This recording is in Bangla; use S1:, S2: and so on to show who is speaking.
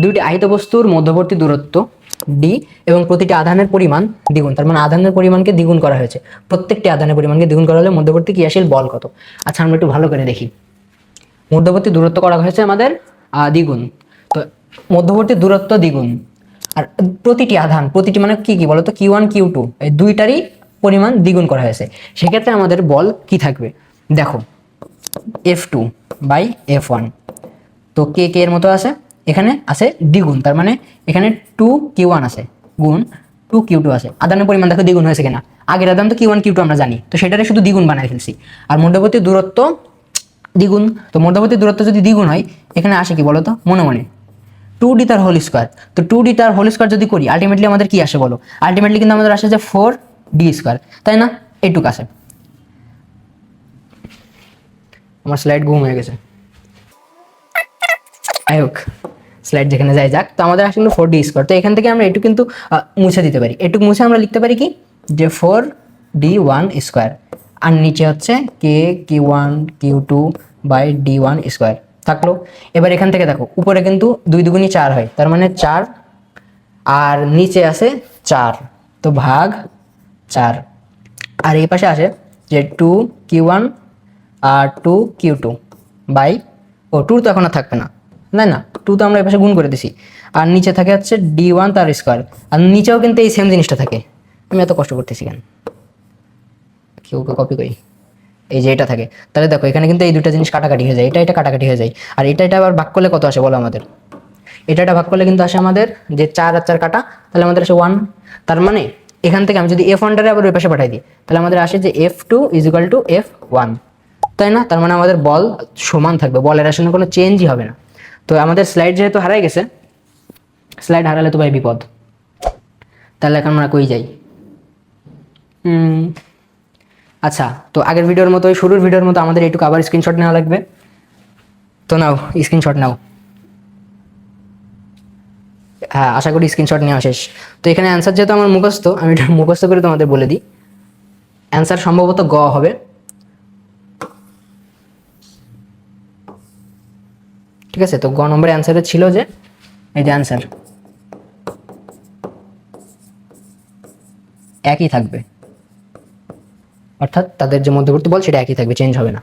S1: দুইটি আহিত বস্তুর মধ্যবর্তী দূরত্ব ডি এবং প্রতিটি আধানের পরিমাণ দ্বিগুণ, তার মানে আধানের পরিমাণকে দ্বিগুণ করা হয়েছে। প্রত্যেকটি আধানের পরিমাণকে দ্বিগুণ করা হলে মধ্যবর্তী ক্রিয়াশীল বল কত? আচ্ছা, আমরা একটু ভালো করে দেখি। মধ্যবর্তী দূরত্ব করা হয়েছে আমাদের দ্বিগুণ, তো মধ্যবর্তী দূরত্ব দ্বিগুণ, আর প্রতিটি আধান, প্রতিটি মানে কি কি বলতো, Q1 Q2 এই দুইটারই পরিমাণ দ্বিগুণ করা হয়েছে। সেক্ষেত্রে আমাদের বল কি থাকবে দেখো, F2 বাই F1। তো কে কে এর মতো আছে, এখানে আছে দ্বিগুণ, তার মানে এখানে 2Q1 আছে গুণ 2Q2 আছে। আদানের পরিমাণ দেখো দ্বিগুণ হয়েছে কিনা, আগের আদান তো Q1 Q2 আমরা জানি, তো সেটারে শুধু দ্বিগুণ বানাই ফেলছি। আর মধ্যবর্তী দূরত্ব দ্বিগুণ, তো মধ্যবর্তী দূরত্ব যদি দ্বিগুণ হয় এখানে আসে কি বলো তো, মনে মনে 2d তার হোল স্কোয়ার। তো 2d তার হোল স্কোয়ার যদি করি আলটিমেটলি আমাদের কি আসে বলো, আলটিমেটলি কিন্তু আমাদের আসে যে 4d স্কোয়ার, তাই না? এইটুক আসে। আমার স্লাইড ঘুম হয়ে গেছে, যাই হোক স্লাইড যেখানে যাই যাক। তো আমাদের আসলে 4d স্কোয়ার, তো এখান থেকে আমরা এটুক কিন্তু মুছে দিতে পারি। এটুক মুছে আমরা লিখতে পারি কি, যে 4d1 স্কোয়ার, আর নিচে হচ্ছে K Q1 Q2 by d1 square থাকলো। এবার এখান থেকে দেখো উপরে কিন্তু 2 দুগুণী 4 হয়, তার মানে 4, আর নিচে আছে 4, তো ভাগ 4। আর এই পাশে আসে যে 2Q1 আর 2Q2 বাই, ও 2 তো এখন আর থাকবে না, না না 2 তো আমরা এই পাশে গুণ করে দিছি। আর নিচে থাকে হচ্ছে d1 তার স্কোয়ার, আর নিচেও কিন্তু এই সেম জিনিসটা থাকে। আমি এত কষ্ট করতেছি কেন, কেউ কপি করি, এই যে এটা থাকে। তাহলে দেখো এখানে কিন্তু এই দুটো জিনিস কাটাকাটি হয়ে যায়, এটা এটা কাটাকাটি হয়ে যায়। আর এটা এটা আবার ভাগ করলে কত আসে বলো আমাদের, এটা ভাগ করলে কিন্তু আসে আমাদের যে 4 আর 4 কাটা, তাহলে আমাদের আসে 1। তার মানে এখান থেকে আমি যদি F1টারে আবার ওই পাশে পাঠাই দিই, তাহলে আমাদের আসে যে F2 = F1, তাই না? তার মানে আমাদের বল সমান থাকবে, বলের আসলে কোনো চেঞ্জই হবে না। তো আমাদের স্লাইড যেহেতু হারাই গেছে, স্লাইড হারালে তো ভাই বিপদ। তাহলে এখন আমরা কই যাই? আচ্ছা, তো আগের ভিডিওর মতো, শুরুর ভিডিওর মতো আমাদের এইটুকু আবার স্ক্রিনশট নেওয়া লাগবে। তো নাও স্ক্রিনশট নাও। হ্যাঁ, আশা করি স্ক্রিনশট নেওয়া শেষ। তো এখানে অ্যান্সার যেহেতু আমার মুখস্থ, আমি এটা মুখস্থ করে তোমাদের বলে দিই। অ্যান্সার সম্ভবত গ হবে। ঠিক আছে, তো গ নম্বরের অ্যান্সারে ছিল যে এই যে অ্যান্সার একই থাকবে, অর্থাৎ তাদের যে মধ্যবর্তী বল সেটা একই থাকবে, চেঞ্জ হবে না।